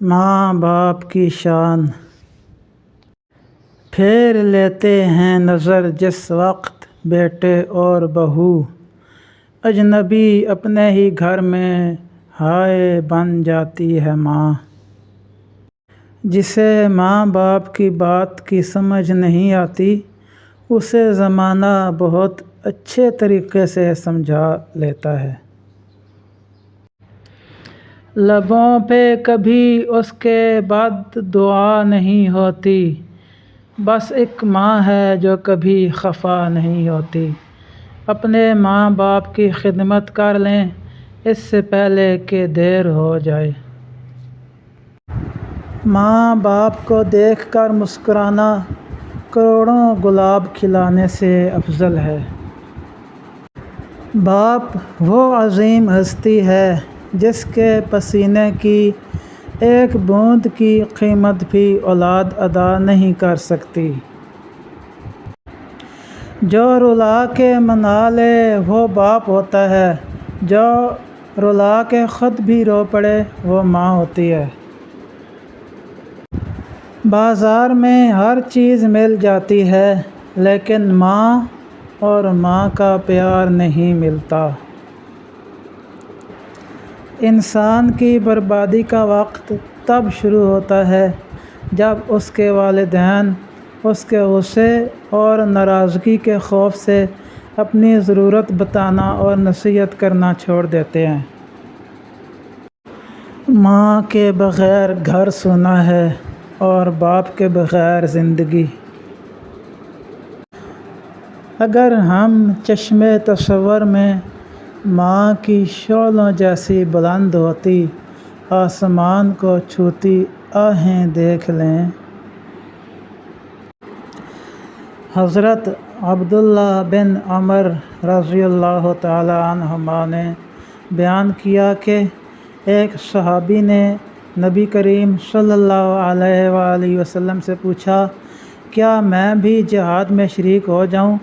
ماں باپ کی شان پھیر لیتے ہیں نظر جس وقت بیٹے اور بہو، اجنبی اپنے ہی گھر میں ہائے بن جاتی ہے ماں۔ جسے ماں باپ کی بات کی سمجھ نہیں آتی، اسے زمانہ بہت اچھے طریقے سے سمجھا لیتا ہے۔ لبوں پہ کبھی اس کے بد دعا نہیں ہوتی، بس ایک ماں ہے جو کبھی خفا نہیں ہوتی۔ اپنے ماں باپ کی خدمت کر لیں اس سے پہلے کہ دیر ہو جائے۔ ماں باپ کو دیکھ کر مسکرانا کروڑوں گلاب کھلانے سے افضل ہے۔ باپ وہ عظیم ہستی ہے جس کے پسینے کی ایک بوند کی قیمت بھی اولاد ادا نہیں کر سکتی۔ جو رلا کے منا لے وہ باپ ہوتا ہے، جو رلا کے خود بھی رو پڑے وہ ماں ہوتی ہے۔ بازار میں ہر چیز مل جاتی ہے لیکن ماں اور ماں کا پیار نہیں ملتا۔ انسان کی بربادی کا وقت تب شروع ہوتا ہے جب اس کے والدین اس کے غصے اور ناراضگی کے خوف سے اپنی ضرورت بتانا اور نصیحت کرنا چھوڑ دیتے ہیں۔ ماں کے بغیر گھر سونا ہے اور باپ کے بغیر زندگی۔ اگر ہم چشمِ تصور میں ماں کی شعلوں جیسی بلند ہوتی آسمان کو چھوتی آہیں دیکھ لیں۔ حضرت عبداللہ بن عمر رضی اللہ تعالی عنہما نے بیان کیا کہ ایک صحابی نے نبی کریم صلی اللہ علیہ وآلہ وسلم سے پوچھا، کیا میں بھی جہاد میں شریک ہو جاؤں؟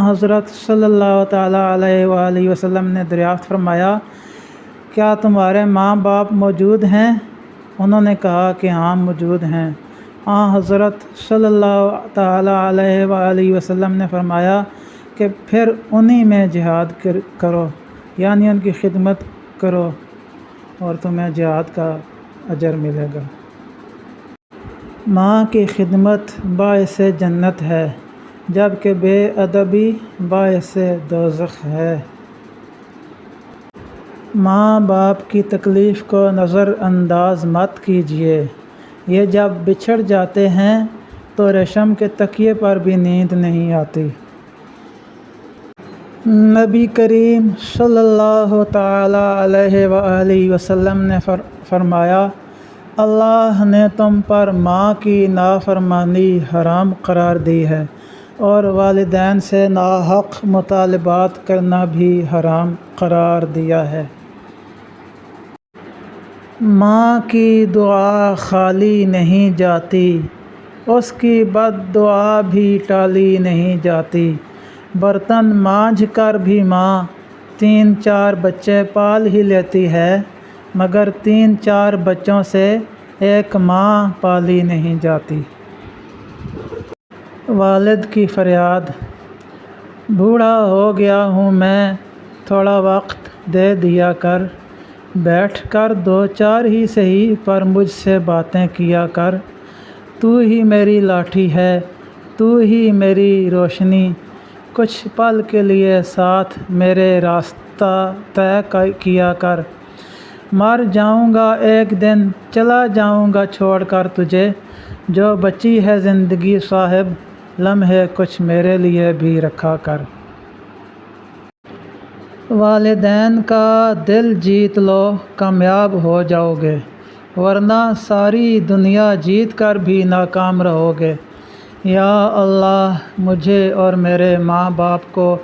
حضرت صلی اللہ تعالی علیہ وآلہ وسلم نے دریافت فرمایا، کیا تمہارے ماں باپ موجود ہیں؟ انہوں نے کہا کہ ہاں موجود ہیں۔ حضرت صلی اللہ تعالی علیہ وآلہ وسلم نے فرمایا کہ پھر انہی میں جہاد کرو، یعنی ان کی خدمت کرو اور تمہیں جہاد کا اجر ملے گا۔ ماں کی خدمت باعث جنت ہے جبکہ بے ادبی باعث دوزخ ہے۔ ماں باپ کی تکلیف کو نظر انداز مت کیجیے، یہ جب بچھڑ جاتے ہیں تو ریشم کے تکیے پر بھی نیند نہیں آتی۔ نبی کریم صلی اللہ تعالی علیہ وآلہ وسلم نے فرمایا، اللہ نے تم پر ماں کی نافرمانی حرام قرار دی ہے اور والدین سے ناحق مطالبات کرنا بھی حرام قرار دیا ہے۔ ماں کی دعا خالی نہیں جاتی، اس کی بد دعا بھی ٹالی نہیں جاتی۔ برتن مانجھ کر بھی ماں 3-4 بچے پال ہی لیتی ہے مگر 3-4 بچوں سے ایک ماں پالی نہیں جاتی۔ والد کی فریاد، بوڑھا ہو گیا ہوں میں، تھوڑا وقت دے دیا کر، بیٹھ کر 2-4 ہی سہی پر مجھ سے باتیں کیا کر، تو ہی میری لاٹھی ہے، تو ہی میری روشنی، کچھ پل کے لیے ساتھ میرے راستہ طے کیا کر، مر جاؤں گا ایک دن، چلا جاؤں گا چھوڑ کر تجھے، جو بچی ہے زندگی صاحب، لمحے کچھ میرے لیے بھی رکھا کر۔ والدین کا دل جیت لو، کامیاب ہو جاؤ گے، ورنہ ساری دنیا جیت کر بھی ناکام رہو گے۔ یا اللہ مجھے اور میرے ماں باپ کو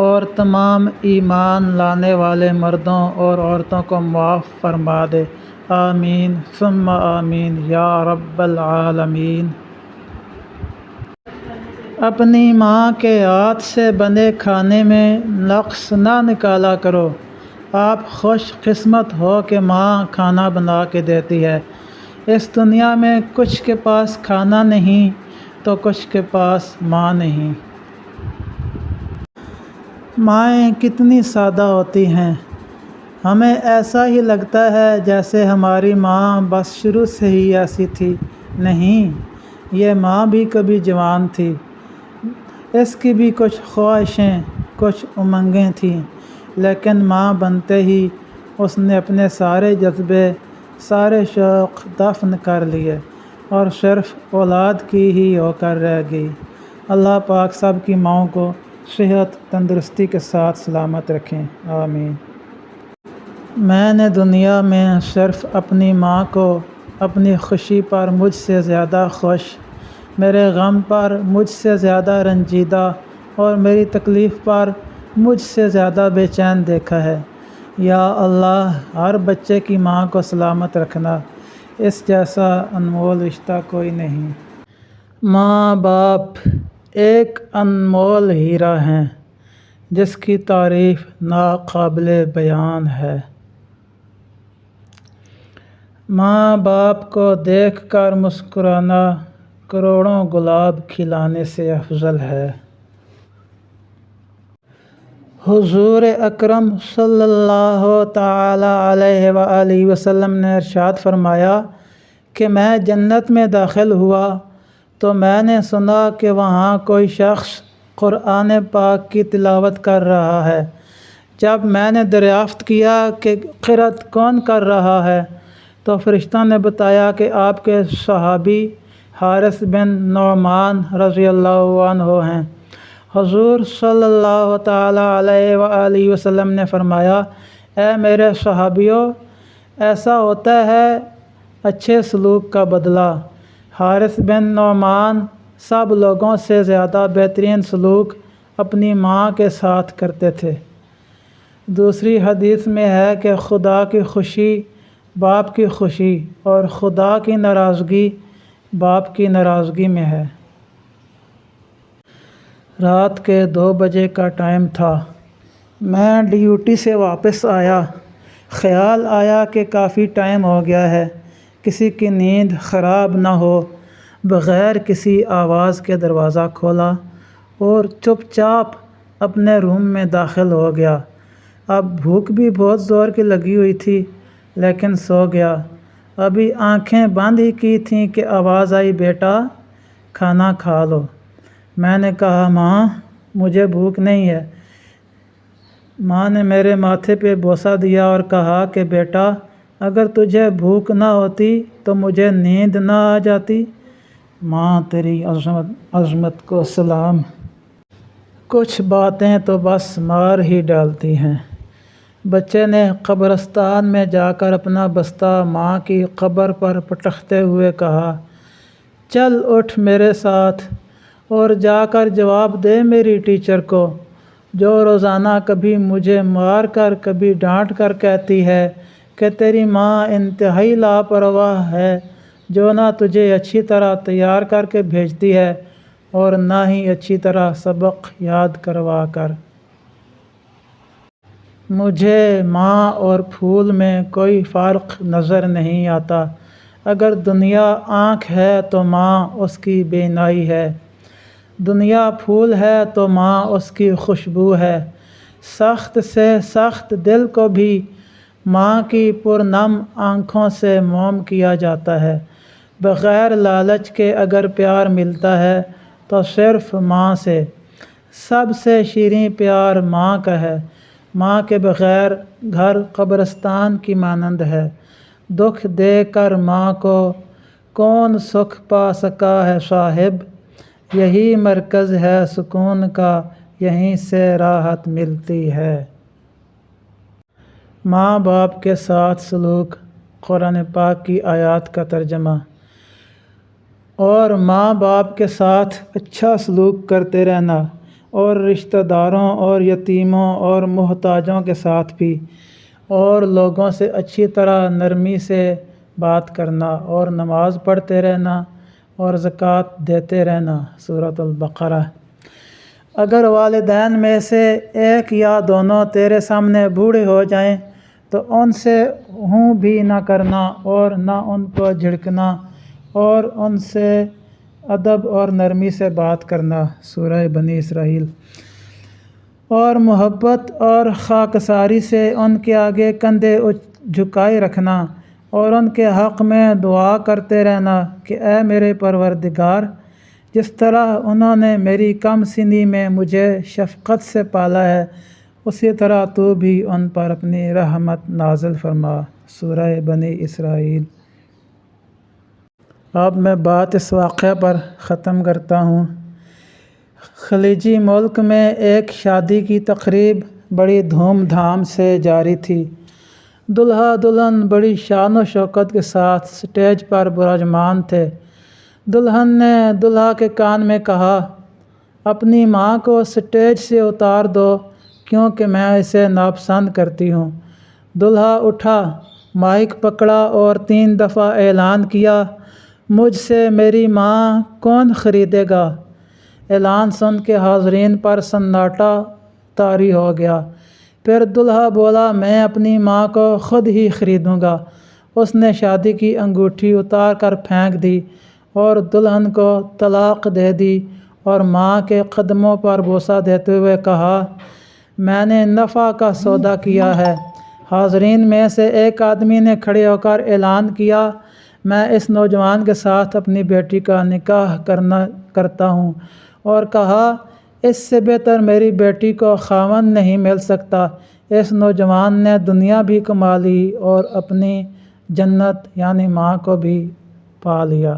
اور تمام ایمان لانے والے مردوں اور عورتوں کو معاف فرما دے، آمین ثم آمین یا رب العالمین۔ اپنی ماں کے ہاتھ سے بنے کھانے میں نقص نہ نکالا کرو۔ آپ خوش قسمت ہو کہ ماں کھانا بنا کے دیتی ہے، اس دنیا میں کچھ کے پاس کھانا نہیں تو کچھ کے پاس ماں نہیں۔ مائیں کتنی سادہ ہوتی ہیں، ہمیں ایسا ہی لگتا ہے جیسے ہماری ماں بس شروع سے ہی ایسی تھی۔ نہیں، یہ ماں بھی کبھی جوان تھی، اس کی بھی کچھ خواہشیں، کچھ امنگیں تھیں، لیکن ماں بنتے ہی اس نے اپنے سارے جذبے، سارے شوق دفن کر لیے اور صرف اولاد کی ہی ہو کر رہ گئی۔ اللہ پاک سب کی ماؤں کو صحت تندرستی کے ساتھ سلامت رکھیں، آمین۔ میں نے دنیا میں صرف اپنی ماں کو اپنی خوشی پر مجھ سے زیادہ خوش، میرے غم پر مجھ سے زیادہ رنجیدہ اور میری تکلیف پر مجھ سے زیادہ بے چین دیکھا ہے۔ یا اللہ، ہر بچے کی ماں کو سلامت رکھنا، اس جیسا انمول رشتہ کوئی نہیں۔ ماں باپ ایک انمول ہیرا ہیں جس کی تعریف ناقابل بیان ہے۔ ماں باپ کو دیکھ کر مسکرانا کروڑوں گلاب کھلانے سے افضل ہے۔ حضور اکرم صلی اللہ تعالی علیہ وآلہ وسلم نے ارشاد فرمایا کہ میں جنت میں داخل ہوا تو میں نے سنا کہ وہاں کوئی شخص قرآن پاک کی تلاوت کر رہا ہے۔ جب میں نے دریافت کیا کہ قرأت کون کر رہا ہے تو فرشتہ نے بتایا کہ آپ کے صحابی حارث بن نعمان رضی اللہ عنہ ہیں۔ حضور صلی اللہ تعالی علیہ وآلہ وسلم نے فرمایا، اے میرے صحابیوں، ایسا ہوتا ہے اچھے سلوک کا بدلہ۔ حارث بن نعمان سب لوگوں سے زیادہ بہترین سلوک اپنی ماں کے ساتھ کرتے تھے۔ دوسری حدیث میں ہے کہ خدا کی خوشی باپ کی خوشی اور خدا کی ناراضگی باپ کی ناراضگی میں ہے۔ رات کے 2 بجے کا ٹائم تھا، میں ڈیوٹی سے واپس آیا، خیال آیا کہ کافی ٹائم ہو گیا ہے، کسی کی نیند خراب نہ ہو، بغیر کسی آواز کے دروازہ کھولا اور چپ چاپ اپنے روم میں داخل ہو گیا۔ اب بھوک بھی بہت زور کی لگی ہوئی تھی لیکن سو گیا۔ ابھی آنکھیں بند ہی کی تھیں کہ آواز آئی، بیٹا کھانا کھا لو۔ میں نے کہا، ماں مجھے بھوک نہیں ہے۔ ماں نے میرے ماتھے پہ بوسہ دیا اور کہا کہ بیٹا اگر تجھے بھوک نہ ہوتی تو مجھے نیند نہ آ جاتی۔ ماں تیری عظمت کو سلام۔ کچھ باتیں تو بس مار ہی ڈالتی ہیں۔ بچے نے قبرستان میں جا کر اپنا بستہ ماں کی قبر پر پٹکتے ہوئے کہا، چل اٹھ میرے ساتھ اور جا کر جواب دے میری ٹیچر کو، جو روزانہ کبھی مجھے مار کر کبھی ڈانٹ کر کہتی ہے کہ تیری ماں انتہائی لاپرواہ ہے، جو نہ تجھے اچھی طرح تیار کر کے بھیجتی ہے اور نہ ہی اچھی طرح سبق یاد کروا کر۔ مجھے ماں اور پھول میں کوئی فرق نظر نہیں آتا۔ اگر دنیا آنکھ ہے تو ماں اس کی بینائی ہے، دنیا پھول ہے تو ماں اس کی خوشبو ہے۔ سخت سے سخت دل کو بھی ماں کی پرنم آنکھوں سے موم کیا جاتا ہے۔ بغیر لالچ کے اگر پیار ملتا ہے تو صرف ماں سے۔ سب سے شیریں پیار ماں کا ہے۔ ماں کے بغیر گھر قبرستان کی مانند ہے۔ دکھ دے کر ماں کو کون سکھ پا سکا ہے صاحب، یہی مرکز ہے سکون کا، یہیں سے راحت ملتی ہے۔ ماں باپ کے ساتھ سلوک، قرآن پاک کی آیات کا ترجمہ۔ اور ماں باپ کے ساتھ اچھا سلوک کرتے رہنا، اور رشتہ داروں اور یتیموں اور محتاجوں کے ساتھ بھی، اور لوگوں سے اچھی طرح نرمی سے بات کرنا، اور نماز پڑھتے رہنا اور زکوٰۃ دیتے رہنا۔ سورۃ البقرہ۔ اگر والدین میں سے ایک یا دونوں تیرے سامنے بوڑھے ہو جائیں تو ان سے ہوں بھی نہ کرنا اور نہ ان کو جھڑکنا اور ان سے ادب اور نرمی سے بات کرنا۔ سورہ بنی اسرائیل۔ اور محبت اور خاکساری سے ان کے آگے کندھے جھکائے رکھنا اور ان کے حق میں دعا کرتے رہنا کہ اے میرے پروردگار، جس طرح انہوں نے میری کم سنی میں مجھے شفقت سے پالا ہے، اسی طرح تو بھی ان پر اپنی رحمت نازل فرما۔ سورہ بنی اسرائیل۔ اب میں بات اس واقعہ پر ختم کرتا ہوں۔ خلیجی ملک میں ایک شادی کی تقریب بڑی دھوم دھام سے جاری تھی۔ دلہا دلہن بڑی شان و شوکت کے ساتھ سٹیج پر براجمان تھے۔ دلہن نے دلہا کے کان میں کہا، اپنی ماں کو سٹیج سے اتار دو کیونکہ میں اسے ناپسند کرتی ہوں۔ دلہا اٹھا، مائک پکڑا اور 3 دفعہ اعلان کیا، مجھ سے میری ماں کون خریدے گا؟ اعلان سن کے حاضرین پر سناٹا طاری ہو گیا۔ پھر دلہا بولا، میں اپنی ماں کو خود ہی خریدوں گا۔ اس نے شادی کی انگوٹھی اتار کر پھینک دی اور دلہن کو طلاق دے دی اور ماں کے قدموں پر بوسہ دیتے ہوئے کہا، میں نے نفع کا سودا کیا ہے۔ حاضرین میں سے ایک آدمی نے کھڑے ہو کر اعلان کیا، میں اس نوجوان کے ساتھ اپنی بیٹی کا نکاح کرتا ہوں، اور کہا، اس سے بہتر میری بیٹی کو خاوند نہیں مل سکتا۔ اس نوجوان نے دنیا بھی کما لی اور اپنی جنت یعنی ماں کو بھی پا لیا۔